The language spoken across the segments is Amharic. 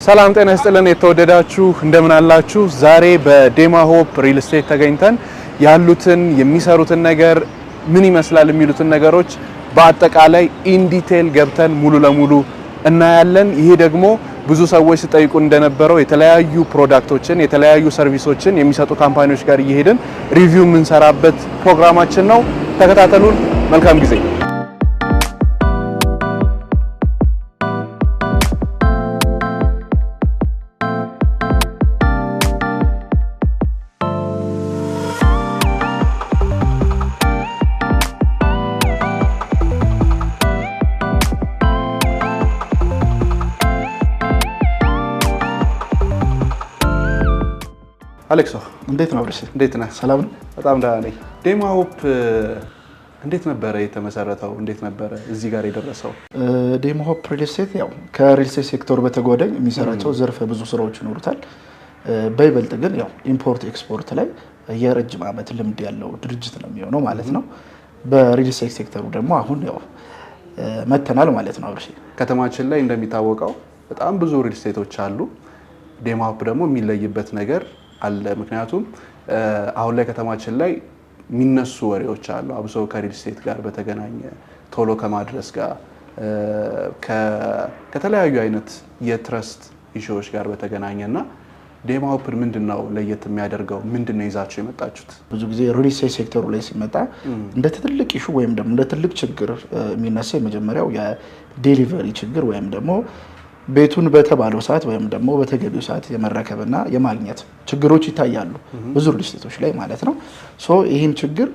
ሰላም ጤና ይስጥልን የተወደዳችሁ እንደምን አላችሁ ዛሬ በዴማ ሆፕ ሪል ስቴት ተገኝተን ያሉትን የሚሰሩትን ነገር ምን ይመስላል የሚሉትን ነገሮች በአጠቃላይ ኢን ዲቴል ገብተን ሙሉ ለሙሉ እናያለን ይሄ ደግሞ ብዙ ሰዎች ሲጠይቁ እንደነበረው የተለያዩ ፕሮዳክቶችን የተለያዩ ሰርቪሶችን የሚሰጡ ካምፓኒዎች ጋር እየሄድን ሪቪው የምንሰራበት ፕሮግራማችን ነው ተከታተሉን መልካም ጊዜ አሌክሶ እንዴት ነው ብርሽ እንዴት ነህ ሰላም ነው በጣም ደህና ነኝ ዴማ ሆፕ እንዴት ነበር የተመሰረተው እንዴት ነበር እዚህ ጋር የደረሰው ዴማ ሆፕ ሪል ስቴት ያው ከሪል ስቴት ሴክተር በተጓዳኝ የሚሰራቸው ዘርፈ ብዙ ስራዎች ይኖሩታል በይበልጥ ግን ያው ኢምፖርት ኤክስፖርት ላይ የረጅም ዓመት ልምድ ያለው ድርጅት ነው የሚሆነው ማለት ነው በሪል ስቴት ሴክተሩ ደግሞ አሁን ያው መተናል ማለት ነው ብርሽ ከተማችን ላይ እንደሚታወቀው በጣም ብዙ ሪል ስቴቶች አሉ ዴማ ሆፕ ደግሞ የሚለይበት ነገር አለ ምክንያቱም አሁን ላይ ከተማችን ላይ ሚነሱ ወሬዎች አሉ አብሶ ከሪል ስቴት ጋር በተገናኘ ቶሎ ከማድረስ ጋር ከተለያዩ አይነት የትረስት ኢሹዎች ጋር በተገናኘና ዴማ ሆፕ ምንድነው ለየት የሚያደርገው ምንድነው ይዛችሁ የመጣችሁት ብዙ ጊዜ ሪል ስቴት ሴክተሩ ላይ ሲመጣ እንደ ትልቅ ኢሹ ወይም ደግሞ እንደ ትልቅ ችግር የሚነሳው የመጀመሪያው የዴሊቨሪ ችግር ወይም ደግሞ ቤቱን በተባለው ሰዓት ወይም ደግሞ በተገቢው ሰዓት የመረከብና የማግኘት ችግሮች ይታያሉ ብዙ ሪል ስቴቶች ላይ ማለት ነው ሶ ይሄን ችግር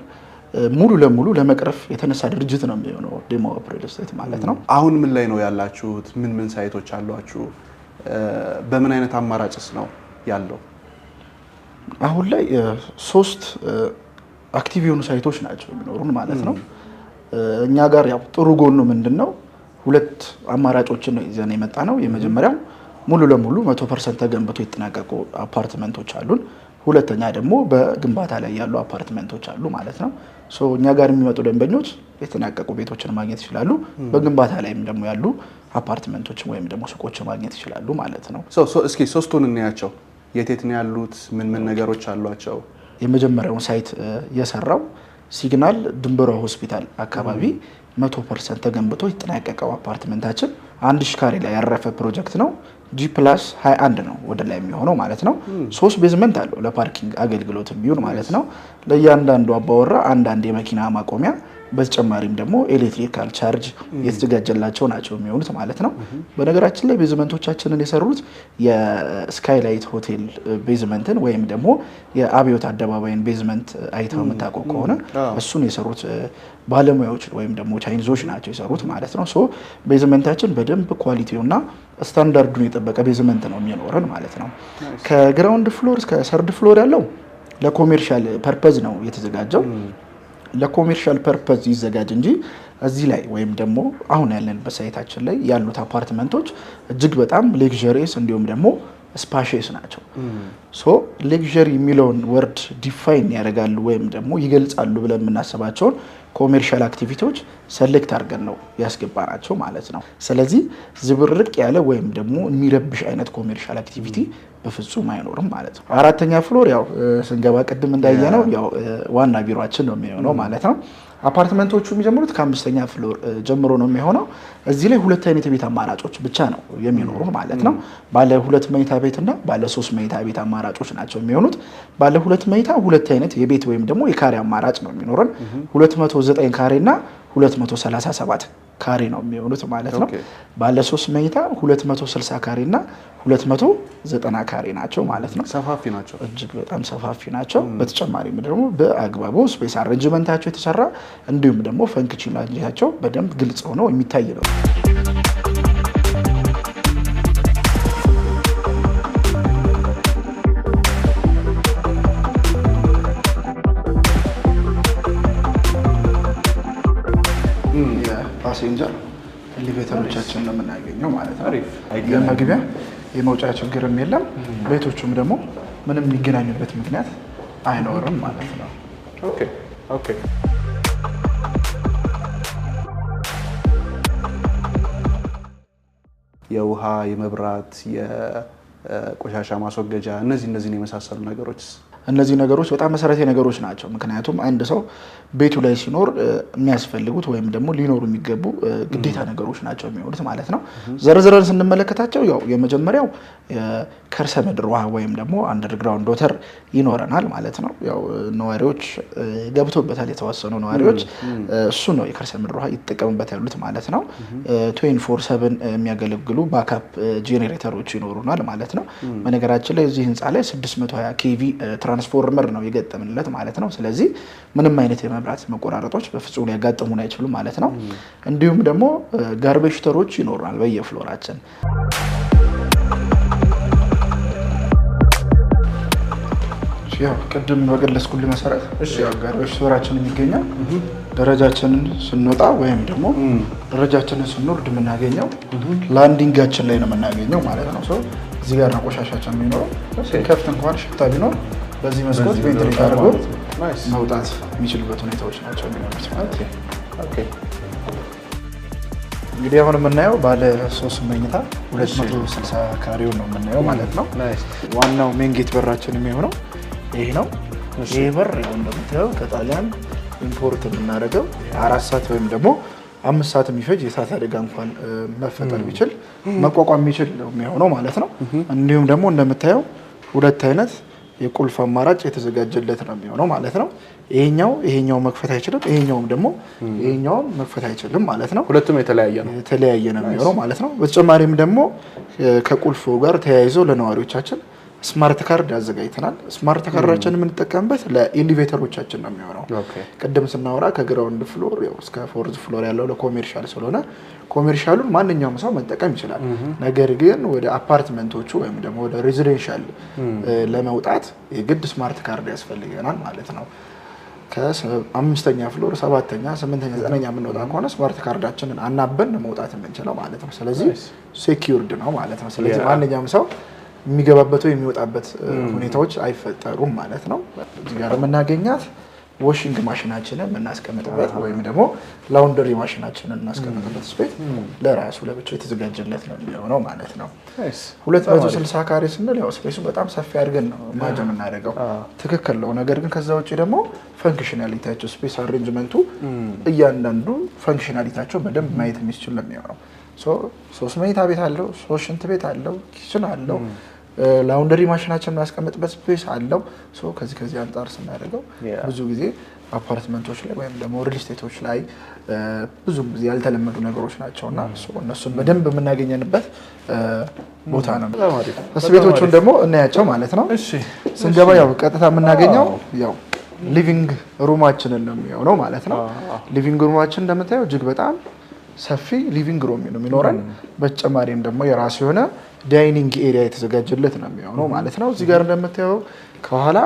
ሙሉ ለሙሉ ለመቅረፍ የተነሳ ድርጅት ነው የሚሆነው ዴማ ሆፕ ሪል ስቴት ማለት ነው አሁን ምን ላይ ነው ያላችሁት ምን ሳይቶች አሏችሁ በምን አይነት አማራጭስ ነው ያለው አሁን ላይ 3 አክቲቭ የሆኑ ሳይቶች ናቸው የሚኖሩን ማለት ነው እኛ ጋር ያው ጥሩ ጎኑ ምንድነው ሁለት አማራጮችን ነው ይዘን የመጣ ነው የመጀመሪያው ሙሉ ለሙሉ 100% ተገንብቶ የተጠናቀቁ አፓርትመንቶች አሉን ሁለተኛ ደግሞ በግንባታ ላይ ያሉ አፓርትመንቶች አሉ ማለት ነው ሶ እኛ ጋር የሚመጡ ደንበኞች የተጠናቀቁ ቤቶችን ማግኘት ይችላሉ በግንባታ ላይም ደግሞ ያሉ አፓርትመንቶችን ወይም ደግሞ ሱቆችን ማግኘት ይችላሉ ማለት ነው ሶ እስኪ ሶስቱን እንያቸው የት ነው ያሉት ምን ነገሮች አሏቸው የመጀመሪያውን ሳይት የሰራው ሲግናል ድንበሯ ሆስፒታል አካባቢ 100% ተገንብቶ የተጠናቀቀው አፓርትመንታችን 1000 ካሬ ላይ ያረፈ ፕሮጀክት ነው G+21 ነው ወደ ላይ የሚሆነው ማለት ነው 3 ቤዝመንት አለው ለፓርኪንግ አገልግሎት የሚሆን ማለት ነው ለእያንዳንዱ አባወራ አንድ የመኪና ማቆሚያ በተጨማሪም ደግሞ ኤሌክትሪካል ቻርጅ የተዘጋጀላቸው ናቸው የሚሆኑት ማለት ነው በነገራችን ላይ ቤዝመንቶቻችንን የሰሩት የስካይላይት ሆቴል ቤዝመንትን ወይም ደግሞ የአብዮት አደባባይን ቤዝመንት አይተው መታቆቅ ከሆነ እሱን የሰሩት ባለሙያዎች ወይም ደግሞ ቻይኒዞች ናቸው የሰሩት ማለት ነው ሶ ቤዝመንታችን በደንብ ኳሊቲውና ስታንዳርዱን የጠበቀ ቤዝመንት ነው የሚኖረን ማለት ነው ከግራውንድ ፍሎር እስከ ሰርድ ፍሎር ያለው ለኮሜርሻል ፐርፐዝ ነው የተዘጋጀው ለኮሜርሻል ፐርፐዝ ይዘጋጅ እንጂ እዚህ ላይ ወይም ደግሞ አሁን ያለንበት ሳይታችን ላይ ያሉት አፓርትመንቶች እጅግ በጣም ሌክዠሪየስ እንዲሁም ደግሞ ስፓሺየስ ናቸው ሶ ሌክዠሪ የሚለውን ወርድ ዲፋይን ያደርጋሉ ወይም ደግሞ ይገልጻሉ ብለን የምናስባቸውን ኮሜርሻል አክቲቪቲዎች ሰሌክት አድርገን ነው ያስገባናቸው ማለት ነው ስለዚህ ዝብርቅ ያለ ወይም ደግሞ የሚረብሽ አይነት ኮሜርሻል አክቲቪቲ በፍጹም አይኖርም ማለት ነው አራተኛ ፍሎር ያው ስንገባ ቅድም እንዳየነው ያው ዋና ቢሮአችን ነው የሚሆነው ማለት ነው አፓርትመንቶቹ የሚጀምሩት ከ5ኛ ፍሎር ጀምሮ ነው የሚሆነው እዚህ ላይ ሁለት አይነት የቤት አማራጮች ብቻ ነው የሚኖሩ ማለት ነው ባለ 2 መኝታ ቤትና ባለ 3 መኝታ ቤት አማራጮች ናቸው የሚሆኑት ባለ 2 መኝታ ሁለት አይነት የቤት ወይም ደግሞ የካሬ አማራጭ ነው የሚኖረን 209 ካሬና 237 ካሬ ነው የሚሆኑት ማለት ነው ባለ 3 መኝታ 260 ካሬና 290 ካሬ ናቸው ማለት ነው ሰፋፊ ናቸው እጅግ በጣም ሰፋፊ ናቸው በተጨማሪም ደግሞ በአግባቡ ስፔስ አሬንጅመንታቸው የተሰራ እንዲሁም ደግሞ ፈንክሽናቸው በደንብ ግልጽ ሆኖ የሚታይ ነው ፓሴንጀር ኤሌቬተሮቻችን ነው የምናገኘው ማለት ነው የመግቢያ የመውጫ ችግርም የለም ቤቶቹም ደግሞ ምንም የሚገናኙበት ምክንያት አይኖርም ማለት ነው ኦኬ የውሃ የመብራት የቆሻሻ ማስወገጃ እነዚህን የመሳሰሉ ነገሮች እነዚህ ነገሮች በጣም መሰረታዊ ነገሮች ናቸው። ምክንያቱም አንድ ሰው ቤቱ ላይ ሲኖር የሚያስፈልጉት ወይም ደግሞ ሊኖሩ የሚገቡ ግዴታ ነገሮች ናቸው የሚሆኑት ማለት ነው። ዘርዝረን ስንመለከታቸው ያው የመጀመሪያው ከርሰ ምድር ውሃ ወይም ደግሞ አንደርግራውንድ ወተር ይኖረናል ማለት ነው። ያው ነዋሪዎች ገብቶበታል፣ የተወሰኑ ነዋሪዎች እሱ ነው የከርሰ ምድር ውሃ ይጠቀሙበት ያሉት ማለት ነው። 24/7 የሚያገለግሉ ባካፕ ጄኔሬተሮች ይኖሩናል ማለት ነው። በነገራችን ላይ እዚህ ህንፃ ላይ 620 ኬቪ ትራንስፎርመር ነው የገጠምንለት ማለት ነው። ስለዚህ ምንም አይነት የመብራት መቆራረጦች በፍጹም ሊያጋጥሙን አይችሉም ማለት ነው። እንዲሁም ደግሞ ጋርቤጅ ተሮች ይኖሩናል በየፍሎራችን። ያው ቅድም በገለጽኩልህ መሰረት ያው ጋርቤጅ ተራችን የሚገኘው ደረጃችንን ስንወጣ ወይም ደግሞ ደረጃችንን ስንወርድ የምናገኘው ላንዲንጋችን ላይ ነው የምናገኘው ማለት ነው። ሶ እዚህ ጋር ነው ቆሻሻችን የሚኖረው። ከፍት እንኳን ሽታ ቢኖር በዚህ መስኮት ቬንትሌት አድርጎ መውጣት የሚችልበት ሁኔታዎች ናቸው የሚኖሩት ማለት ነው። ኦኬ እንግዲህ አሁን የምናየው ባለ 3 መኝታ 260 ካሬውን ነው የምናየው ማለት ነው። ዋናው ሜን ጌት በራችን የሚሆነው ይሄ ነው። ይሄ በር ያው እንደምታየው ከጣሊያን ኢምፖርት የምናደርገው 4 ሰዓት ወይም ደግሞ 5 ሰዓት የሚፈጅ የእሳት አደጋ እንኳን መፈጠር ቢችል መቋቋም የሚችል ነው የሚሆነው ማለት ነው። እንዲሁም ደግሞ እንደምታየው ሁለት አይነት የቁልፍ አማራጭ የተዘጋጀለት ነው የሚሆነው ማለት ነው። ይሄኛው መክፈት አይችልም፣ ይሄኛውም ደግሞ ይሄኛውም መክፈት አይችልም ማለት ነው። ሁለቱም የተለያየ ነው የሚሆነው ማለት ነው። በተጨማሪም ደግሞ ከቁልፉ ጋር ተያይዞ ለነዋሪዎቻችን ስማርት ካርድ አዘጋጅተናል። ስማርት ካርዳችን የምንጠቀምበት ለኤሊቬተሮቻችን ነው የሚሆነው። ቅድም ስናወራ ከግራውንድ ፍሎር እስከ 4th ፍሎር ያለው ለኮሜርሻል ስለሆነ ኮሜርሻሉን ማንኛውም ሰው መጠቀም ይችላል። ነገር ግን ወደ አፓርትመንቶቹ ወይም ደግሞ ወደ ሬዚደንሻል ለመውጣት የግድ ስማርት ካርድ ያስፈልገናል ማለት ነው። ከ5ኛ ፍሎር 7ኛ 8ኛ 9ኛ የምንወጣ ከሆነ ስማርት ካርዳችንን አናበን መውጣት የምንችለው ማለት ነው። ስለዚህ ሴኪዩርድ ነው ማለት ነው። ስለዚህ ማንኛውም ሰው የሚገባበት ወይ የሚወጣበት ሁኔታዎች አይፈጠሩም ማለት ነው። እዚህ ጋር የምናገኛት ዋሺንግ ማሽናችንን የምናስቀምጥበት ወይም ደግሞ ላውንደሪ ማሽናችንን እናስቀምጥበት ስፔስ ለራሱ ለብቻው የተዘጋጀለት ነው የሚሆነው ማለት ነው። 260 ካሬ ስንል ያው ስፔሱ በጣም ሰፊ አድርገን ነው ማጀም እናደርገው ትክክል ነው። ነገር ግን ከዛ ውጪ ደግሞ ፈንክሽናሊቲያቸው ስፔስ አሬንጅመንቱ እያንዳንዱ ፈንክሽናሊቲያቸው በደንብ ማየት የሚችል ነው የሚሆነው። 3 መኝታ ቤት አለው፣ 3 ሽንት ቤት አለው፣ ኪችን አለው፣ ላውንደሪ ማሽናችን እናስቀምጥበት ስፔስ አለው። ከዚህ አንጻር ስናደርገው ብዙ ጊዜ አፓርትመንቶች ላይ ወይም ደግሞ ሪል ስቴቶች ላይ ብዙ ጊዜ ያልተለመዱ ነገሮች ናቸውና እነሱን በደንብ የምናገኘንበት ቦታ ነው። ቤቶቹን ደግሞ እናያቸው ማለት ነው። ስንገባ ያው ቀጥታ የምናገኘው ያው ሊቪንግ ሩማችንን ነው የሚሆነው ማለት ነው። ሊቪንግ ሩማችን እንደምታየው እጅግ በጣም ሰፊ ሊቪንግ ሩም ነው የሚኖረን። በተጨማሪም ደግሞ የራሱ የሆነ ዳይኒንግ ኤሪያ የተዘጋጀለት ነው የሚሆነው ማለት ነው። እዚህ ጋር እንደምታየው ከኋላ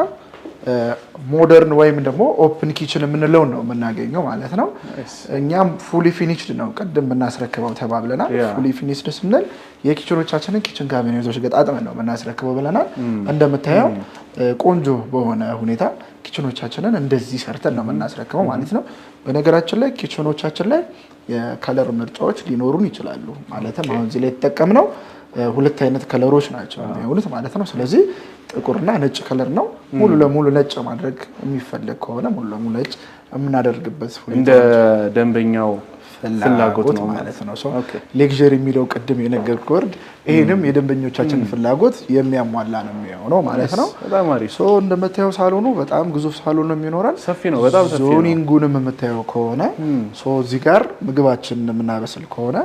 ሞደርን ወይም ደግሞ ኦፕን ኪችን የምንለው ነው የምናገኘው ማለት ነው። እኛም ፉሊ ፊኒሽድ ነው ቅድም የምናስረክበው ተባብለናል። ፉሊ ፊኒሽድ ስንል የኪችኖቻችንን ኪችን ካቢኔቶች ገጣጥመን ነው የምናስረክበው ብለናል። እንደምታየው ቆንጆ በሆነ ሁኔታ ኪችኖቻችንን እንደዚህ ሰርተን ነው የምናስረክበው ማለት ነው። በነገራችን ላይ ኪችኖቻችን ላይ የከለር ምርጫዎች ሊኖሩን ይችላሉ። ማለትም አሁን እዚህ ላይ የተጠቀምነው 2 አይነት ከለሮች ናቸው የሚሆኑት ማለት ነው። ስለዚህ ጥቁርና ነጭ ከለር ነው። ሙሉ ለሙሉ ነጭ ማድረግ የሚፈልግ ከሆነ ሙሉ ለሙሉ ነጭ የምናደርግበት እንደ ደንበኛው ፍላጎት ነው ማለት ነው። ሌክዠሪ የሚለው ቅድም የነገርኩህ ወርድ ይሄንም የደንበኞቻችንን ፍላጎት የሚያሟላ ነው የሚሆነው ማለት ነው። በጣም አሪፍ እንደምታየው ሳሎኑ በጣም ግዙፍ ሳሎን ነው የሚኖረን። ሰፊ ነው፣ በጣም ሰፊ ነው። ዞኒንጉንም የምታየው ከሆነ እዚህ ጋር ምግባችንን የምናበስል ከሆነ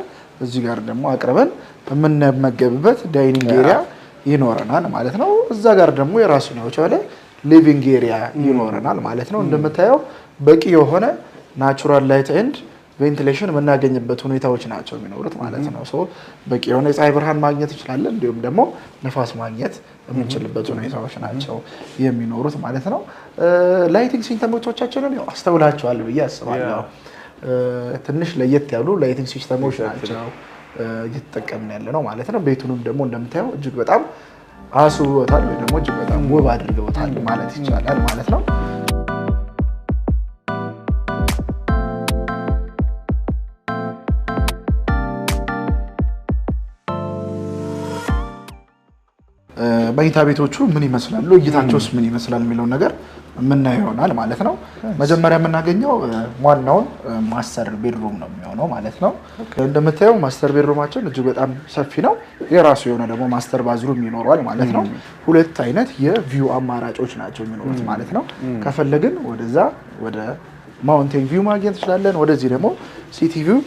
እዚህ ጋር ደግሞ አቅርበን የምንመገብበት ዳይኒንግ ኤሪያ ይኖረናል ማለት ነው። እዛ ጋር ደግሞ የራሱ ነው የቻለ ሊቪንግ ኤሪያ ይኖረናል ማለት ነው። እንደምታየው በቂ የሆነ ናቹራል ላይት ኤንድ ቬንቲሌሽን የምናገኝበት ሁኔታዎች ናቸው የሚኖሩት ማለት ነው። በቂ የሆነ የፀሐይ ብርሃን ማግኘት እንችላለን፣ እንዲሁም ደግሞ ነፋስ ማግኘት የምንችልበት ሁኔታዎች ናቸው የሚኖሩት ማለት ነው። ላይቲንግ ሲስተሞቻችንን ያው አስተውላቸዋል ብዬ አስባለሁ። ትንሽ ለየት ያሉ ላይቲንግ ሲስተሞች ናቸው እየተጠቀምን ያለ ነው ማለት ነው። ቤቱንም ደግሞ እንደምታየው እጅግ በጣም አስውበታል ወይ ደግሞ እጅግ በጣም ውብ አድርገውታል ማለት ይቻላል ማለት ነው። መኝታ ቤቶቹ ምን ይመስላሉ፣ እይታቸውስ ምን ይመስላል የሚለውን ነገር የምናየው ይሆናል ማለት ነው። መጀመሪያ የምናገኘው ዋናውን ማስተር ቤድሩም ነው የሚሆነው ማለት ነው። እንደምታየው ማስተር ቤድሩማችን እጅግ በጣም ሰፊ ነው። የራሱ የሆነ ደግሞ ማስተር ባዝሩም ይኖረዋል ማለት ነው። ሁለት አይነት የቪው አማራጮች ናቸው የሚኖሩት ማለት ነው። ከፈለግን ወደዛ ወደ ማውንቴን ቪው ማግኘት እንችላለን። ወደዚህ ደግሞ ሲቲ ቪው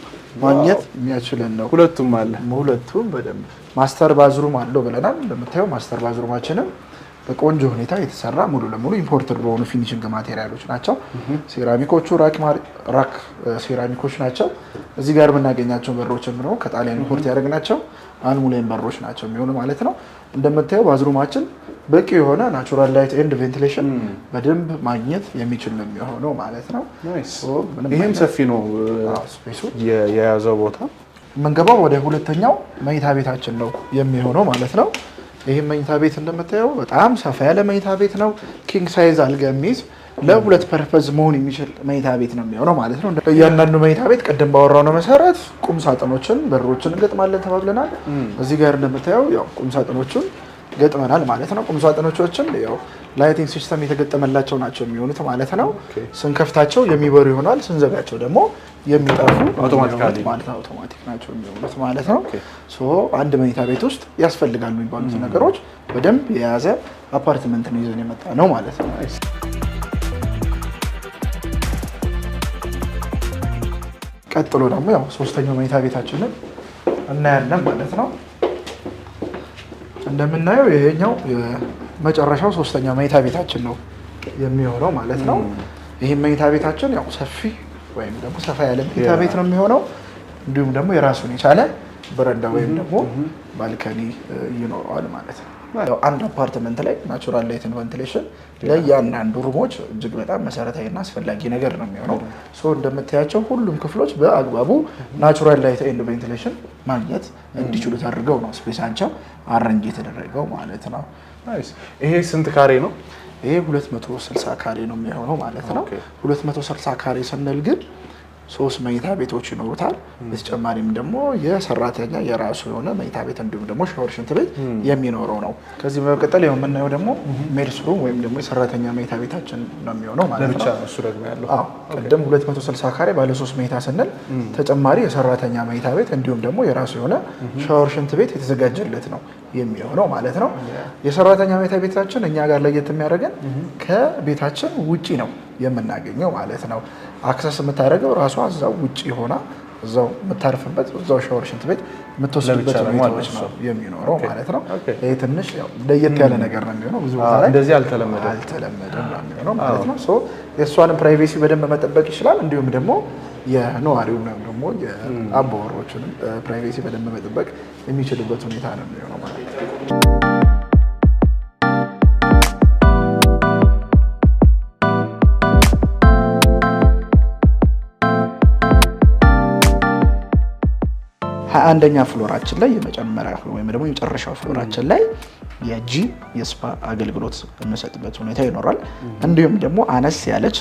ማግኘት የሚያስችለን ነው። ሁለቱም አለ። ሁለቱም በደንብ ማስተር ባዝሩም አለው ብለናል። እንደምታየው ማስተር ባዝሩማችንም በቆንጆ ሁኔታ የተሰራ ሙሉ ለሙሉ ኢምፖርትድ በሆኑ ፊኒሽንግ ማቴሪያሎች ናቸው። ሴራሚኮቹ ራክ ሴራሚኮች ናቸው። እዚህ ጋር የምናገኛቸው በሮች ነው ከጣሊያን ኢምፖርት ያደረግናቸው አልሙኒየም በሮች ናቸው የሚሆኑ ማለት ነው። እንደምታየው ባዝሩማችን በቂ የሆነ ናቹራል ላይት ኤንድ ቬንቲሌሽን በደንብ ማግኘት የሚችል ነው የሚሆነው ማለት ነው። ይህም ሰፊ ነው ስፔሱ የያዘው ቦታ። የምንገባው ወደ ሁለተኛው መኝታ ቤታችን ነው የሚሆነው ማለት ነው። ይህም መኝታ ቤት እንደምታየው በጣም ሰፋ ያለ መኝታ ቤት ነው። ኪንግ ሳይዝ አልጋ የሚይዝ ለሁለት ፐርፐዝ መሆን የሚችል መኝታ ቤት ነው የሚሆነው ማለት ነው። እያንዳንዱ መኝታ ቤት ቅድም ባወራው ነው መሰረት ቁም ሳጥኖችን በሮችን እንገጥማለን ተባብለናል። እዚህ ጋር እንደምታየው ያው ቁም ሳጥኖቹን ገጥመናል ማለት ነው። ቁም ሳጥኖቻችን ያው ላይቲንግ ሲስተም የተገጠመላቸው ናቸው የሚሆኑት ማለት ነው። ስንከፍታቸው የሚበሩ ይሆናል፣ ስንዘጋቸው ደግሞ የሚጠፉ አውቶማቲክ ናቸው የሚሆኑት ማለት ነው። አንድ መኝታ ቤት ውስጥ ያስፈልጋሉ የሚባሉት ነገሮች በደንብ የያዘ አፓርትመንት ነው ይዘን የመጣ ነው ማለት ነው። ቀጥሎ ደግሞ ያው ሶስተኛው መኝታ ቤታችንን እናያለን ማለት ነው። እንደምናየው ይሄኛው የመጨረሻው ሶስተኛው መኝታ ቤታችን ነው የሚሆነው ማለት ነው። ይሄን መኝታ ቤታችን ያው ሰፊ ወይም ደግሞ ሰፋ ያለ መኝታ ቤት ነው የሚሆነው። እንዲሁም ደግሞ የራሱን የቻለ በረንዳ ወይም ደግሞ ባልከኒ ይኖረዋል ማለት ነው። ያው አንድ አፓርትመንት ላይ ናቹራል ላይት ኤንድ ቬንቲሌሽን ለእያንዳንዱ ሩሞች እጅግ በጣም መሰረታዊና አስፈላጊ ነገር ነው የሚሆነው። እንደምታያቸው ሁሉም ክፍሎች በአግባቡ ናቹራል ላይት ኤንድ ቬንቲሌሽን ማግኘት እንዲችሉ ተደርገው ነው ስፔሳቸው አረንጅ የተደረገው ማለት ነው። ይሄ ስንት ካሬ ነው? ይሄ 260 ካሬ ነው የሚሆነው ማለት ነው። 260 ካሬ ስንል ግን 3 መኝታ ቤቶች ይኖሩታል። በተጨማሪም ደግሞ የሰራተኛ የራሱ የሆነ መኝታ ቤት እንዲሁም ደግሞ ሻወር ሽንት ቤት የሚኖረው ነው። ከዚህ በመቀጠል የምናየው ደግሞ ሜድስ ሩም ወይም ደግሞ የሰራተኛ መኝታ ቤታችን ነው የሚሆነው ማለት ነው። እሱ ደግሞ ያለው ቅድም 260 ካሬ ባለ 3 መኝታ ስንል ተጨማሪ የሰራተኛ መኝታ ቤት እንዲሁም ደግሞ የራሱ የሆነ ሻወር ሽንት ቤት የተዘጋጀለት ነው የሚሆነው ማለት ነው። የሰራተኛ መኝታ ቤታችን እኛ ጋር ለየት የሚያደርገን ከቤታችን ውጪ ነው የምናገኘው ማለት ነው። አክሰስ የምታደርገው ራሷ እዛው ውጪ ሆና እዛው የምታርፍበት እዛው ሻወር ሽንት ቤት የምትወስድበት ሁኔታዎች ነው የሚኖረው ማለት ነው። ይሄ ትንሽ ያው ለየት ያለ ነገር ነው የሚሆነው። ብዙ ቦታ ላይ እንደዚህ አልተለመደም ነው የሚሆነው ማለት ነው። የእሷንም ፕራይቬሲ በደንብ መጠበቅ ይችላል። እንዲሁም ደግሞ የነዋሪውን ወይም ደግሞ የአባወራዎችንም ፕራይቬሲ በደንብ መጠበቅ የሚችልበት ሁኔታ ነው የሚሆነው ማለት ነው። አንደኛ ፍሎራችን ላይ የመጨመሪያ ወይም ደግሞ የመጨረሻው ፍሎራችን ላይ የጂ የስፓ አገልግሎት የምንሰጥበት ሁኔታ ይኖራል። እንዲሁም ደግሞ አነስ ያለች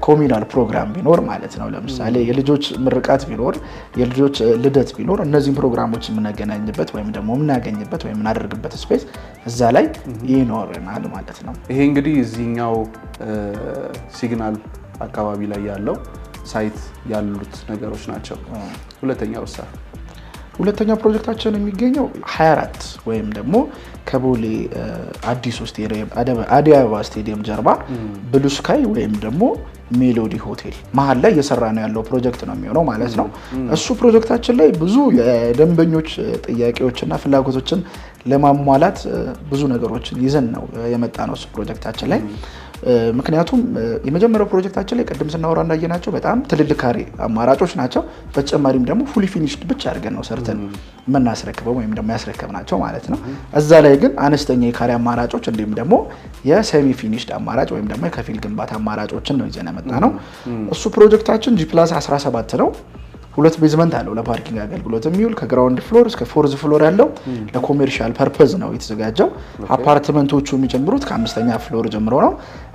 ኮሚናል ፕሮግራም ቢኖር ማለት ነው። ለምሳሌ የልጆች ምርቃት ቢኖር፣ የልጆች ልደት ቢኖር እነዚህን ፕሮግራሞች የምናገናኝበት ወይም ደግሞ የምናገኝበት ወይም የምናደርግበት ስፔስ እዛ ላይ ይኖረናል ማለት ነው። ይሄ እንግዲህ እዚህኛው ሲግናል አካባቢ ላይ ያለው ሳይት ያሉት ነገሮች ናቸው። ሁለተኛው ፕሮጀክታችን የሚገኘው 24 ወይም ደግሞ ከቦሌ አዲሱ ስቴዲየም አዲስ አበባ ስቴዲየም ጀርባ ብሉ ስካይ ወይም ደግሞ ሜሎዲ ሆቴል መሀል ላይ እየሰራ ነው ያለው ፕሮጀክት ነው የሚሆነው ማለት ነው። እሱ ፕሮጀክታችን ላይ ብዙ የደንበኞች ጥያቄዎችና ፍላጎቶችን ለማሟላት ብዙ ነገሮችን ይዘን ነው የመጣ ነው እሱ ፕሮጀክታችን ላይ። ምክንያቱም የመጀመሪያው ፕሮጀክታችን ላይ ቅድም ስናወራ እንዳየናቸው በጣም ትልልቅ ካሬ አማራጮች ናቸው። በተጨማሪም ደግሞ ፉሊ ፊኒሽድ ብቻ አድርገን ነው ሰርተን የምናስረክበው ወይም ደግሞ ያስረከብናቸው ማለት ነው። እዛ ላይ ግን አነስተኛ የካሬ አማራጮች እንዲሁም ደግሞ የሴሚ ፊኒሽድ አማራጭ ወይም ደግሞ የከፊል ግንባታ አማራጮችን ነው ይዘን የመጣ ነው። እሱ ፕሮጀክታችን G+17 ነው። 2 ቤዝመንት አለው ለፓርኪንግ አገልግሎት የሚውል ከግራውንድ ፍሎር እስከ 4th ፍሎር ያለው ለኮሜርሻል ፐርፐዝ ነው የተዘጋጀው። አፓርትመንቶቹ የሚጀምሩት ከ5ኛ ፍሎር ጀምሮ ነው።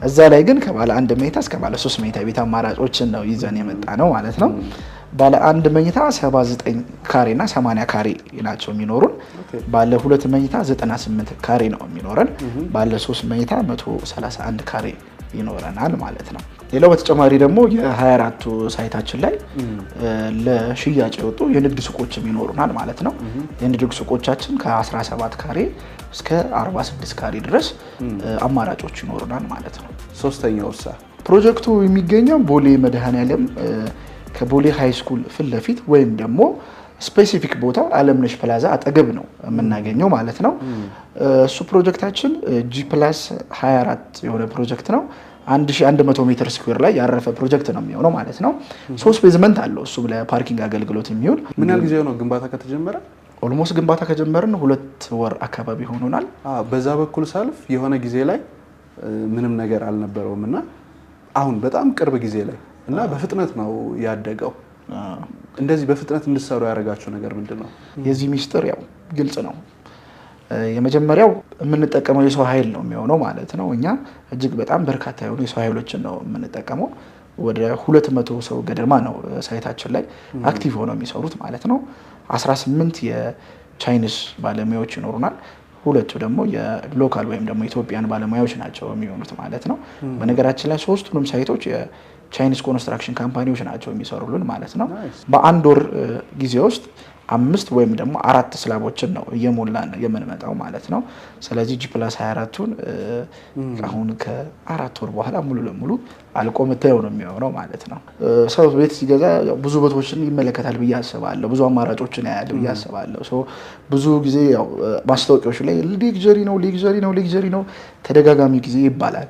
እዛ ላይ ግን ከባለ 1 መኝታ እስከ ባለ 3 መኝታ ቤት አማራጮችን ነው ይዘን የመጣ ነው ማለት ነው። ባለ አንድ መኝታ 79 ካሬ እና 80 ካሬ ናቸው የሚኖሩን። ባለ ሁለት መኝታ 98 ካሬ ነው የሚኖረን። ባለ 3 መኝታ 131 ካሬ ይኖረናል ማለት ነው። ሌላው በተጨማሪ ደግሞ የ24ቱ ሳይታችን ላይ ለሽያጭ የወጡ የንግድ ሱቆችም ይኖሩናል ማለት ነው። የንግድ ሱቆቻችን ከ17 ካሬ እስከ 46 ካሬ ድረስ አማራጮች ይኖሩናል ማለት ነው። ሶስተኛው ፕሮጀክቱ የሚገኘው ቦሌ መድኃኔዓለም ከቦሌ ሃይ ስኩል ፊት ለፊት ወይም ደግሞ ስፔሲፊክ ቦታ አለምነሽ ፕላዛ አጠገብ ነው የምናገኘው ማለት ነው። እሱ ፕሮጀክታችን G+24 የሆነ ፕሮጀክት ነው። 1100 ሜትር ስኩዌር ላይ ያረፈ ፕሮጀክት ነው የሚሆነው ማለት ነው። 3 ቤዝመንት አለው እሱ ለፓርኪንግ አገልግሎት የሚውል። ምን ያህል ጊዜ ነው ግንባታ ከተጀመረ? ኦልሞስት ግንባታ ከጀመርን 2 ወር አካባቢ ሆኖናል። በዛ በኩል ሳልፍ የሆነ ጊዜ ላይ ምንም ነገር አልነበረውም እና አሁን በጣም ቅርብ ጊዜ ላይ እና በፍጥነት ነው ያደገው። እንደዚህ በፍጥነት እንድትሰሩ ያደረጋችሁ ነገር ምንድነው? የዚህ ሚስጥር ያው ግልጽ ነው። የመጀመሪያው የምንጠቀመው የሰው ኃይል ነው የሚሆነው ማለት ነው። እኛ እጅግ በጣም በርካታ የሆኑ የሰው ኃይሎችን ነው የምንጠቀመው። ወደ 200 ሰው ገደማ ነው ሳይታችን ላይ አክቲቭ ሆነው የሚሰሩት ማለት ነው። 18 የቻይኒስ ባለሙያዎች ይኖሩናል። 2 ደግሞ የሎካል ወይም ደግሞ ኢትዮጵያን ባለሙያዎች ናቸው የሚሆኑት ማለት ነው። በነገራችን ላይ 3ቱንም ሳይቶች የቻይኒስ ኮንስትራክሽን ካምፓኒዎች ናቸው የሚሰሩልን ማለት ነው። በአንድ ወር ጊዜ ውስጥ 5 ወይም ደግሞ 4 ስላቦችን ነው እየሞላን የምንመጣው ማለት ነው። ስለዚህ G+24ቱን አሁን ከ4 ወር በኋላ ሙሉ ለሙሉ አልቆ መታየው ነው የሚሆነው ማለት ነው። ሰው ቤት ሲገዛ ብዙ ቦታዎችን ይመለከታል ብዬ አስባለሁ። ብዙ አማራጮችን ያያል ብዬ አስባለሁ። ብዙ ጊዜ ያው ማስታወቂያዎች ላይ ሌክዠሪ ነው ተደጋጋሚ ጊዜ ይባላል።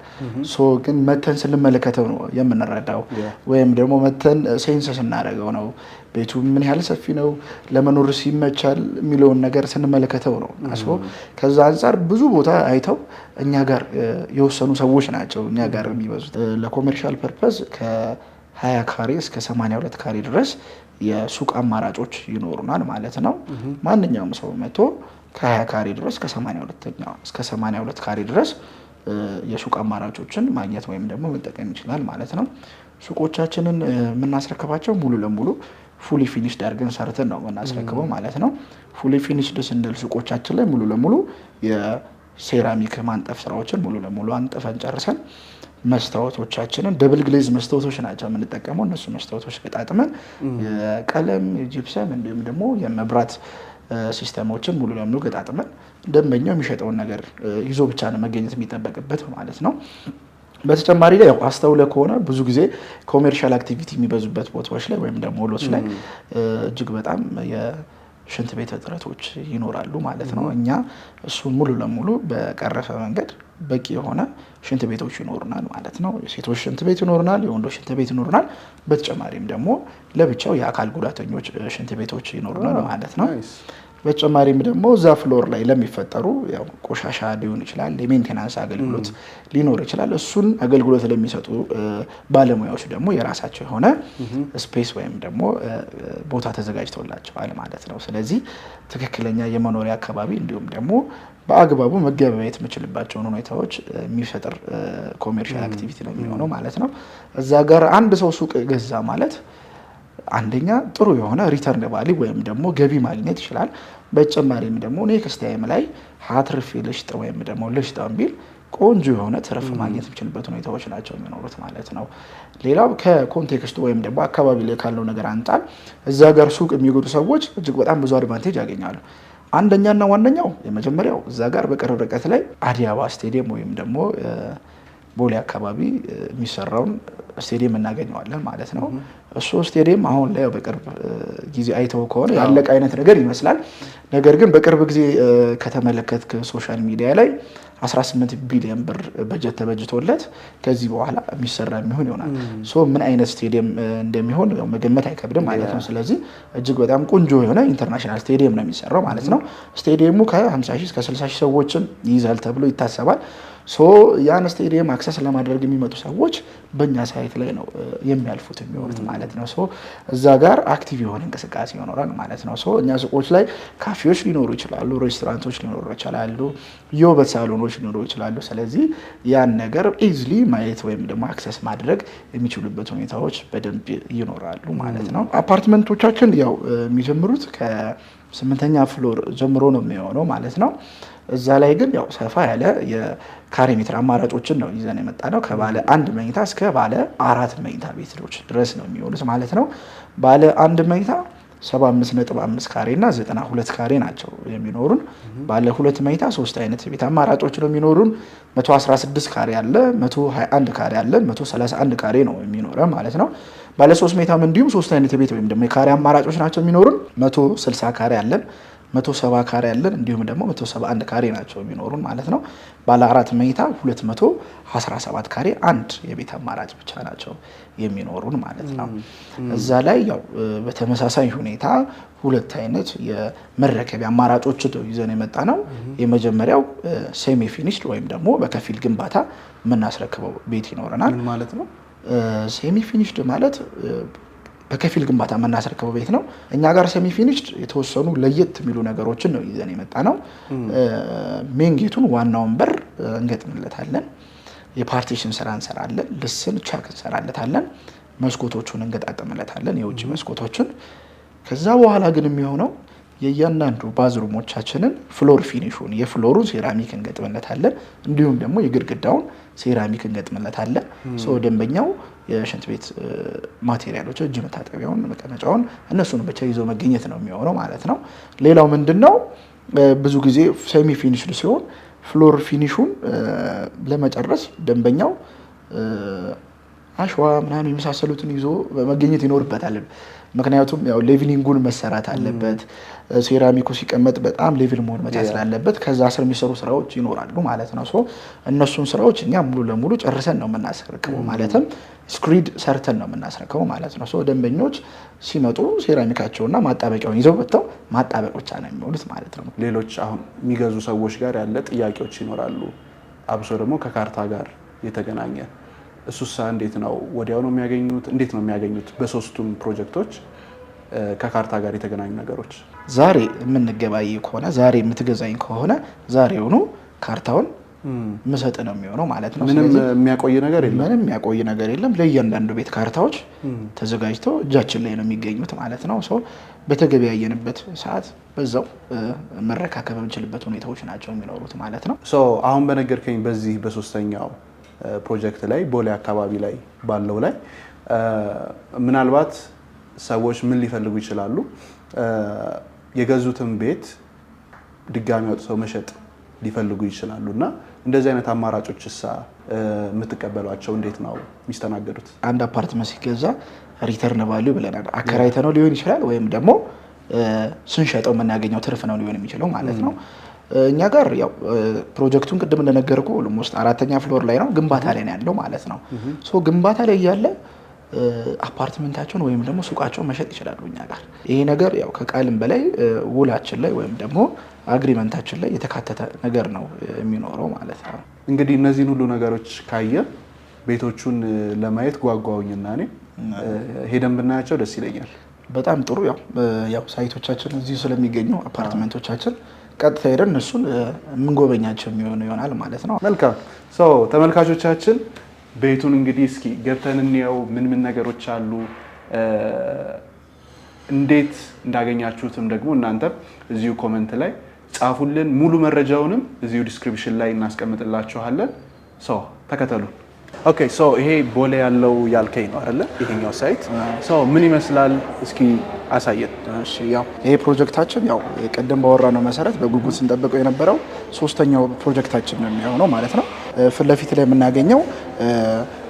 ግን መተን ስንመለከተው ነው የምንረዳው ወይም ደግሞ መተን ሴንስ ስናደርገው ነው ቤቱ ምን ያህል ሰፊ ነው፣ ለመኖር ሲመቻል የሚለውን ነገር ስንመለከተው ነው። ከዛ አንፃር ብዙ ቦታ አይተው እኛ ጋር የወሰኑ ሰዎች ናቸው እኛ ጋር የሚበዙት። ለኮሜርሻል ፐርፐዝ ከ20 ካሬ እስከ 82 ካሬ ድረስ የሱቅ አማራጮች ይኖሩናል ማለት ነው። ማንኛውም ሰው መጥቶ ከ20 ካሬ ድረስ እስከ 82 ካሬ ድረስ የሱቅ አማራጮችን ማግኘት ወይም ደግሞ መጠቀም ይችላል ማለት ነው። ሱቆቻችንን የምናስረክባቸው ሙሉ ለሙሉ ፉሊ ፊኒሽድ አድርገን ሰርተን ነው የምናስረክበው ማለት ነው። ፉሊ ፊኒሽድ ስንል ሱቆቻችን ላይ ሙሉ ለሙሉ የሴራሚክ ማንጠፍ ስራዎችን ሙሉ ለሙሉ አንጥፈን ጨርሰን መስታወቶቻችንን ደብል ግሌዝ መስታወቶች ናቸው የምንጠቀመው። እነሱ መስታወቶች ገጣጥመን የቀለም የጂፕሰም እንዲሁም ደግሞ የመብራት ሲስተሞችን ሙሉ ለሙሉ ገጣጥመን ደንበኛው የሚሸጠውን ነገር ይዞ ብቻ ነው መገኘት የሚጠበቅበት ማለት ነው። በተጨማሪ ላይ አስተውለ ከሆነ ብዙ ጊዜ ኮሜርሻል አክቲቪቲ የሚበዙበት ቦታዎች ላይ ወይም ደግሞ ሞሎች ላይ እጅግ በጣም የሽንት ቤት እጥረቶች ይኖራሉ ማለት ነው። እኛ እሱን ሙሉ ለሙሉ በቀረፈ መንገድ በቂ የሆነ ሽንት ቤቶች ይኖሩናል ማለት ነው። የሴቶች ሽንት ቤት ይኖሩናል፣ የወንዶች ሽንት ቤት ይኖሩናል። በተጨማሪም ደግሞ ለብቻው የአካል ጉዳተኞች ሽንት ቤቶች ይኖሩናል ማለት ነው። በተጨማሪም ደግሞ እዛ ፍሎር ላይ ለሚፈጠሩ ቆሻሻ ሊሆን ይችላል፣ የሜንቴናንስ አገልግሎት ሊኖር ይችላል። እሱን አገልግሎት ለሚሰጡ ባለሙያዎች ደግሞ የራሳቸው የሆነ ስፔስ ወይም ደግሞ ቦታ ተዘጋጅቶላቸዋል ማለት ነው። ስለዚህ ትክክለኛ የመኖሪያ አካባቢ እንዲሁም ደግሞ በአግባቡ መገበያየት የምችልባቸውን ሁኔታዎች የሚፈጥር ኮሜርሻል አክቲቪቲ ነው የሚሆነው ማለት ነው። እዛ ጋር አንድ ሰው ሱቅ ገዛ ማለት አንደኛ ጥሩ የሆነ ሪተርን ቫልዩ ወይም ደግሞ ገቢ ማግኘት ይችላል። በተጨማሪም ደግሞ ኔክስት ታይም ላይ አትርፌ ልሽጥ ወይም ደግሞ ልሽጠው ቢል ቆንጆ የሆነ ትርፍ ማግኘት የሚችልበት ሁኔታዎች ናቸው የሚኖሩት ማለት ነው። ሌላው ከኮንቴክስቱ ወይም ደግሞ አካባቢ ላይ ካለው ነገር አንጻር እዛ ጋር ሱቅ የሚገዙ ሰዎች እጅግ በጣም ብዙ አድቫንቴጅ ያገኛሉ። አንደኛና ዋነኛው የመጀመሪያው እዛ ጋር በቅርብ ርቀት ላይ አዲስ አበባ ስቴዲየም ወይም ደግሞ ቦሌ አካባቢ የሚሰራውን ስቴዲየም እናገኘዋለን ማለት ነው። እሱ ስቴዲየም አሁን ላይ በቅርብ ጊዜ አይተው ከሆነ ያለቀ አይነት ነገር ይመስላል። ነገር ግን በቅርብ ጊዜ ከተመለከትክ ሶሻል ሚዲያ ላይ 18 ቢሊዮን ብር በጀት ተበጅቶለት ከዚህ በኋላ የሚሰራ የሚሆን ይሆናል። ምን አይነት ስቴዲየም እንደሚሆን መገመት አይከብድም ማለት ነው። ስለዚህ እጅግ በጣም ቆንጆ የሆነ ኢንተርናሽናል ስቴዲየም ነው የሚሰራው ማለት ነው። ስቴዲየሙ ከ50 ሺህ እስከ 60 ሺህ ሰዎችን ይይዛል ተብሎ ይታሰባል። ያን ስቴዲየም አክሰስ ለማድረግ የሚመጡ ሰዎች በእኛ ሳይት ላይ ነው የሚያልፉት የሚሆኑት ማለት ነው። እዛ ጋር አክቲቭ የሆነ እንቅስቃሴ ይኖራል ማለት ነው። እኛ ሱቆች ላይ ካፌዎች ሊኖሩ ይችላሉ፣ ሬስቶራንቶች ሊኖሩ ይችላሉ፣ የውበት ሳሎኖች ሊኖሩ ይችላሉ። ስለዚህ ያን ነገር ኢዝሊ ማየት ወይም ደግሞ አክሰስ ማድረግ የሚችሉበት ሁኔታዎች በደንብ ይኖራሉ ማለት ነው። አፓርትመንቶቻችን ያው የሚጀምሩት ከ8ኛ ፍሎር ጀምሮ ነው የሚሆነው ማለት ነው። እዛ ላይ ግን ያው ሰፋ ያለ የካሬ ሜትር አማራጮችን ነው ይዘን የመጣ ነው። ከባለ 1 መኝታ እስከ ባለ 4 መኝታ ቤቶች ድረስ ነው የሚሆኑት ማለት ነው። ባለ 1 መኝታ 75.5 ካሬ እና 92 ካሬ ናቸው የሚኖሩን። ባለ 2 መኝታ 3 አይነት ቤት አማራጮች ነው የሚኖሩን። 116 ካሬ አለ፣ 121 ካሬ አለ፣ 131 ካሬ ነው የሚኖረን ማለት ነው። ባለ 3 መኝታም እንዲሁም 3 አይነት ቤት ወይም ደግሞ የካሬ አማራጮች ናቸው የሚኖሩን። 160 ካሬ አለን፣ 170 ካሬ አለን፣ እንዲሁም ደግሞ 171 ካሬ ናቸው የሚኖሩን ማለት ነው። ባለ 4 መኝታ 217 ካሬ አንድ የቤት አማራጭ ብቻ ናቸው የሚኖሩን ማለት ነው። እዛ ላይ ያው በተመሳሳይ ሁኔታ 2 አይነት የመረከቢያ አማራጮች ይዘን የመጣ ነው። የመጀመሪያው ሴሚ ፊኒሽድ ወይም ደግሞ በከፊል ግንባታ የምናስረክበው ቤት ይኖረናል ማለት ነው። ሴሚ ፊኒሽድ ማለት በከፊል ግንባታ የምናስረክበው ቤት ነው። እኛ ጋር ሴሚ ፊኒሽድ የተወሰኑ ለየት የሚሉ ነገሮችን ነው ይዘን የመጣ ነው። ሜን ጌቱን ዋናውን በር እንገጥምለታለን። የፓርቲሽን ስራ እንሰራለን። ልስን ቻክ እንሰራለታለን። መስኮቶቹን እንገጣጠምለታለን፣ የውጭ መስኮቶችን። ከዛ በኋላ ግን የሚሆነው የእያንዳንዱ ባዝሩሞቻችንን ፍሎር ፊኒሹን የፍሎሩን ሴራሚክ እንገጥምለታለን። እንዲሁም ደግሞ የግድግዳውን ሴራሚክ እንገጥምለታለን። ደንበኛው የሽንት ቤት ማቴሪያሎች፣ እጅ መታጠቢያውን፣ መቀመጫውን እነሱን ብቻ ይዞ መገኘት ነው የሚሆነው ማለት ነው። ሌላው ምንድነው ብዙ ጊዜ ሴሚ ፊኒሽድ ሲሆን ፍሎር ፊኒሹን ለመጨረስ ደንበኛው አሸዋ ምናምን የመሳሰሉትን ይዞ መገኘት ይኖርበታል። ምክንያቱም ያው ሌቭሊንጉን መሰራት አለበት። ሴራሚኩ ሲቀመጥ በጣም ሌቭል መሆን መቻል ስላለበት ከዛ ስር የሚሰሩ ስራዎች ይኖራሉ ማለት ነው። እነሱን ስራዎች እኛ ሙሉ ለሙሉ ጨርሰን ነው የምናስረክበው፣ ማለትም ስክሪድ ሰርተን ነው የምናስረክበው ማለት ነው። ደንበኞች ሲመጡ ሴራሚካቸውና ማጣበቂያውን ይዘው ወጥተው ማጣበቅ ብቻ ነው የሚሆኑት ማለት ነው። ሌሎች አሁን የሚገዙ ሰዎች ጋር ያለ ጥያቄዎች ይኖራሉ፣ አብሶ ደግሞ ከካርታ ጋር የተገናኘ እሱሳ እንዴት ነው? ወዲያው ነው የሚያገኙት? እንዴት ነው የሚያገኙት? በሶስቱም ፕሮጀክቶች ከካርታ ጋር የተገናኙ ነገሮች ዛሬ የምንገባይ ከሆነ ዛሬ የምትገዛኝ ከሆነ ዛሬውኑ ካርታውን ምሰጥ ነው የሚሆነው ማለት ነው። ምንም የሚያቆይ ነገር የለም። ምንም የሚያቆይ ነገር የለም። ለእያንዳንዱ ቤት ካርታዎች ተዘጋጅተው እጃችን ላይ ነው የሚገኙት ማለት ነው። በተገበያየንበት ሰዓት በዛው መረካከብ የምንችልበት ሁኔታዎች ናቸው የሚኖሩት ማለት ነው። አሁን በነገርከኝ በዚህ በሶስተኛው ፕሮጀክት ላይ ቦሌ አካባቢ ላይ ባለው ላይ ምናልባት ሰዎች ምን ሊፈልጉ ይችላሉ? የገዙትን ቤት ድጋሚ አውጥተው መሸጥ ሊፈልጉ ይችላሉ እና እንደዚህ አይነት አማራጮች የምትቀበሏቸው እንዴት ነው የሚስተናገዱት? አንድ አፓርትመንት ሲገዛ ሪተርን ቫልዩ ብለናል። አከራይተነው ሊሆን ይችላል ወይም ደግሞ ስንሸጠው የምናገኘው ትርፍ ነው ሊሆን የሚችለው ማለት ነው። እኛ ጋር ያው ፕሮጀክቱን ቅድም እንደነገርኩ ኦልሞስት 4ኛ ፍሎር ላይ ነው፣ ግንባታ ላይ ነው ያለው ማለት ነው። ግንባታ ላይ ያለ አፓርትመንታቸውን ወይም ደግሞ ሱቃቸውን መሸጥ ይችላሉ እኛ ጋር። ይሄ ነገር ያው ከቃልም በላይ ውላችን ላይ ወይም ደግሞ አግሪመንታችን ላይ የተካተተ ነገር ነው የሚኖረው ማለት ነው። እንግዲህ እነዚህን ሁሉ ነገሮች ካየ ቤቶቹን ለማየት ጓጓውኝና እኔ ሄደን ብናያቸው ደስ ይለኛል። በጣም ጥሩ። ያው ሳይቶቻችን እዚህ ስለሚገኙ አፓርትመንቶቻችን ቀጥታ ሄደን እነሱን የምንጎበኛቸው ይሆናል ማለት ነው። መልካም ተመልካቾቻችን፣ ቤቱን እንግዲህ እስኪ ገብተን እንየው። ምን ነገሮች አሉ፣ እንዴት እንዳገኛችሁትም ደግሞ እናንተ እዚሁ ኮመንት ላይ ጻፉልን። ሙሉ መረጃውንም እዚሁ ዲስክሪፕሽን ላይ እናስቀምጥላችኋለን። ተከተሉ። ኦኬ ይሄ ቦሌ ያለው ያልከኝ ነው አይደለ? ይሄኛው ሳይት ምን ይመስላል? እስኪ አሳየን። እሺ ይሄ ፕሮጀክታችን ቀደም ባወራነው መሰረት በጉጉት ስንጠብቀው የነበረው ሶስተኛው ፕሮጀክታችን ነው የሚሆነው ማለት ነው። ፊት ለፊት ላይ የምናገኘው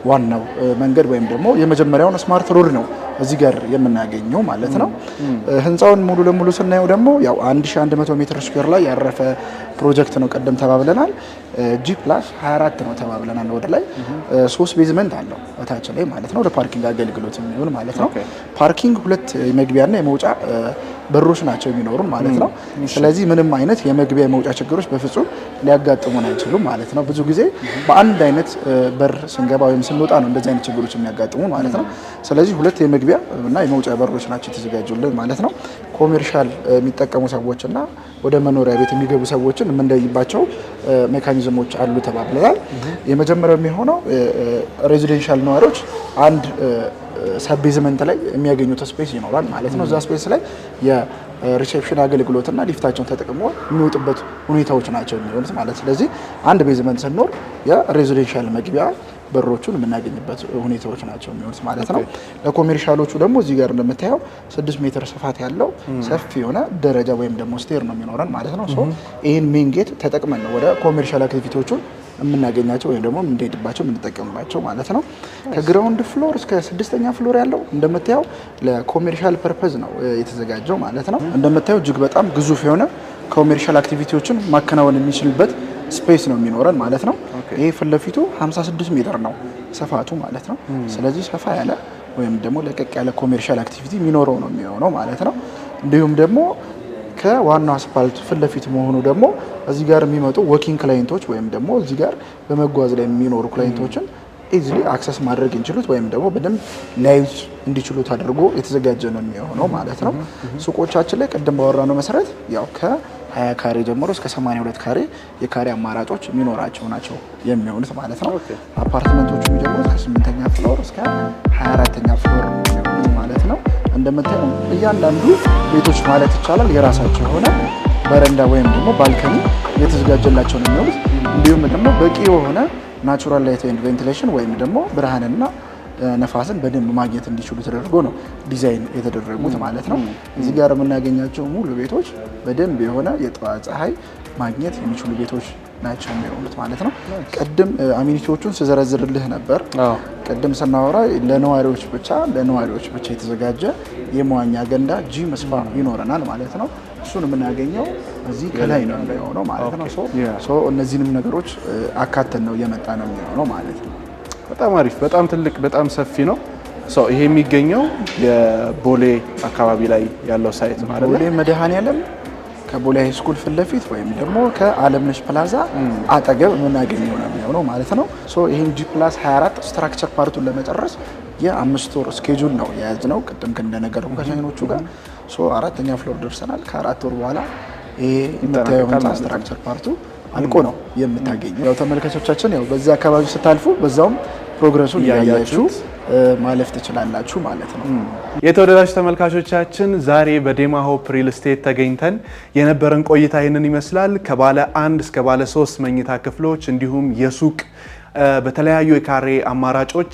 ዋናው መንገድ ወይም ደግሞ የመጀመሪያውን ስማርት ሮድ ነው እዚህ ጋር የምናገኘው ማለት ነው። ህንፃውን ሙሉ ለሙሉ ስናየው ደግሞ 1100 ሜትር ስኩዌር ላይ ያረፈ ፕሮጀክት ነው። ቀደም ተባብለናል G+24 ነው ተባብለናል። ወደ ላይ 3 ቤዝመንት አለው እታች ላይ ማለት ነው። ለፓርኪንግ አገልግሎት የሚሆን ማለት ነው። ፓርኪንግ 2 የመግቢያና የመውጫ በሮች ናቸው የሚኖሩን ማለት ነው። ስለዚህ ምንም አይነት የመግቢያ የመውጫ ችግሮች በፍጹም ሊያጋጥሙን አይችሉም ማለት ነው። ብዙ ጊዜ በአንድ አይነት በር ስንገባ ወይም ስንወጣ ነው እንደዚህ አይነት ችግሮች የሚያጋጥሙ ማለት ነው። ስለዚህ ሁለት የመግቢያ እና የመውጫ በሮች ናቸው የተዘጋጁልን ማለት ነው። ኮሜርሻል የሚጠቀሙ ሰዎችና ወደ መኖሪያ ቤት የሚገቡ ሰዎችን የምንለይባቸው ሜካኒዝሞች አሉ ተባብለናል። የመጀመሪያው የሚሆነው ሬዚደንሻል ነዋሪዎች አንድ ሰቤዝመንት ላይ የሚያገኙት ስፔስ ይኖራል ማለት ነው። እዛ ስፔስ ላይ የሪሴፕሽን አገልግሎትና ሊፍታቸውን ተጠቅሞ የሚወጡበት ሁኔታዎች ናቸው የሚሆኑት ማለት። ስለዚህ አንድ ቤዝመንት ስንኖር የሬዚደንሻል መግቢያ በሮቹን የምናገኝበት ሁኔታዎች ናቸው የሚሆኑት ማለት ነው። ለኮሜርሻሎቹ ደግሞ እዚህ ጋር እንደምታየው 6 ሜትር ስፋት ያለው ሰፊ የሆነ ደረጃ ወይም ደግሞ ስቴር ነው የሚኖረን ማለት ነው። ይህን ሜን ጌት ተጠቅመን ነው ወደ ኮሜርሻል አክቲቪቲዎቹን የምናገኛቸው ወይም ደግሞ የምንሄድባቸው የምንጠቀምባቸው ማለት ነው። ከግራውንድ ፍሎር እስከ 6ኛ ፍሎር ያለው እንደምታየው ለኮሜርሻል ፐርፐዝ ነው የተዘጋጀው ማለት ነው። እንደምታየው እጅግ በጣም ግዙፍ የሆነ ኮሜርሻል አክቲቪቲዎችን ማከናወን የሚችልበት ስፔስ ነው የሚኖረን ማለት ነው። ይሄ ፊት ለፊቱ 56 ሜትር ነው ስፋቱ ማለት ነው። ስለዚህ ሰፋ ያለ ወይም ደግሞ ለቀቅ ያለ ኮሜርሻል አክቲቪቲ የሚኖረው ነው የሚሆነው ማለት ነው። እንዲሁም ደግሞ ከዋናው አስፋልት ፊት ለፊት መሆኑ ደግሞ እዚህ ጋር የሚመጡ ወኪንግ ክላይንቶች ወይም ደግሞ እዚህ ጋር በመጓዝ ላይ የሚኖሩ ክላይንቶችን ኢዚሊ አክሰስ ማድረግ እንችሉት ወይም ደግሞ በደንብ ላይዝ እንዲችሉት አድርጎ የተዘጋጀ ነው የሚሆነው ማለት ነው። ሱቆቻችን ላይ ቀደም ባወራነው መሰረት ያው ከ20 ካሬ ጀምሮ እስከ 82 ካሬ የካሬ አማራጮች የሚኖራቸው ናቸው የሚሆኑት ማለት ነው። አፓርትመንቶቹ የሚጀምሩት ከ8ኛ ፍሎር እስከ 24ኛ ፍሎር የሚሆኑት ማለት ነው። እንደምታየው እያንዳንዱ ቤቶች ማለት ይቻላል የራሳቸው የሆነ በረንዳ ወይም ደግሞ ባልከኒ የተዘጋጀላቸው ነው የሚሆኑት። እንዲሁም ደግሞ በቂ የሆነ ናቹራል ላይት ኤንድ ቬንቲሌሽን ወይም ደግሞ ብርሃንና ነፋስን በደንብ ማግኘት እንዲችሉ ተደርጎ ነው ዲዛይን የተደረጉት ማለት ነው። እዚህ ጋር የምናገኛቸው ሙሉ ቤቶች በደንብ የሆነ የጠዋት ፀሐይ ማግኘት የሚችሉ ቤቶች ናቸው የሚሆኑት ማለት ነው። ቅድም አሚኒቲዎቹን ስዘረዝርልህ ነበር። ቅድም ስናወራ ለነዋሪዎች ብቻ የተዘጋጀ የመዋኛ ገንዳ ጂም ስፓ ይኖረናል ማለት ነው። እሱን የምናገኘው እዚህ ከላይ ነው የሚሆነው ማለት ነው። እነዚህንም ነገሮች አካተን ነው የመጣ ነው የሚሆነው ማለት ነው። በጣም አሪፍ፣ በጣም ትልቅ፣ በጣም ሰፊ ነው። ይሄ የሚገኘው የቦሌ አካባቢ ላይ ያለው ሳይት ማለት ነው። ቦሌ መድኃኔዓለም ከቦሌ ሃይ ስኩል ፊት ለፊት ወይም ደግሞ ከአለምነሽ ፕላዛ አጠገብ የምናገኘው ነው የሚሆነው ማለት ነው። ይሄን G+24 ስትራክቸር ፓርቱን ለመጨረስ የ5 ወር ስኬጁል ነው የያዝነው ቅድም እንደነገርኩ ከሻይኖቹ ጋር 4ኛ ፍሎር ደርሰናል። ከ4 ወር በኋላ ይሄ የምታየው ህንጻ ስትራክቸር ፓርቱ አልቆ ነው የምታገኘው። ያው ተመልካቾቻችን ያው በዛ አካባቢ ስታልፉ በዛውም ፕሮግረሱን እያያችሁ ማለፍ ትችላላችሁ ማለት ነው። የተወደዳችሁ ተመልካቾቻችን ዛሬ በዴማ ሆፕ ሪል ስቴት ተገኝተን የነበረን ቆይታ ይህንን ይመስላል። ከባለ 1 እስከ ባለ 3 መኝታ ክፍሎች እንዲሁም የሱቅ በተለያዩ የካሬ አማራጮች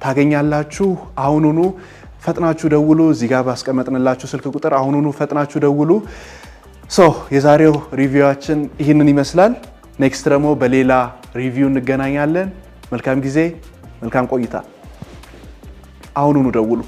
ታገኛላችሁ። አሁኑኑ ፈጥናችሁ ደውሉ። እዚህ ጋር ባስቀመጥንላችሁ ስልክ ቁጥር አሁኑኑ ፈጥናችሁ ደውሉ። የዛሬው ሪቪዋችን ይህንን ይመስላል። ኔክስት ደግሞ በሌላ ሪቪው እንገናኛለን። መልካም ጊዜ፣ መልካም ቆይታ። አሁኑኑ ደውሉ።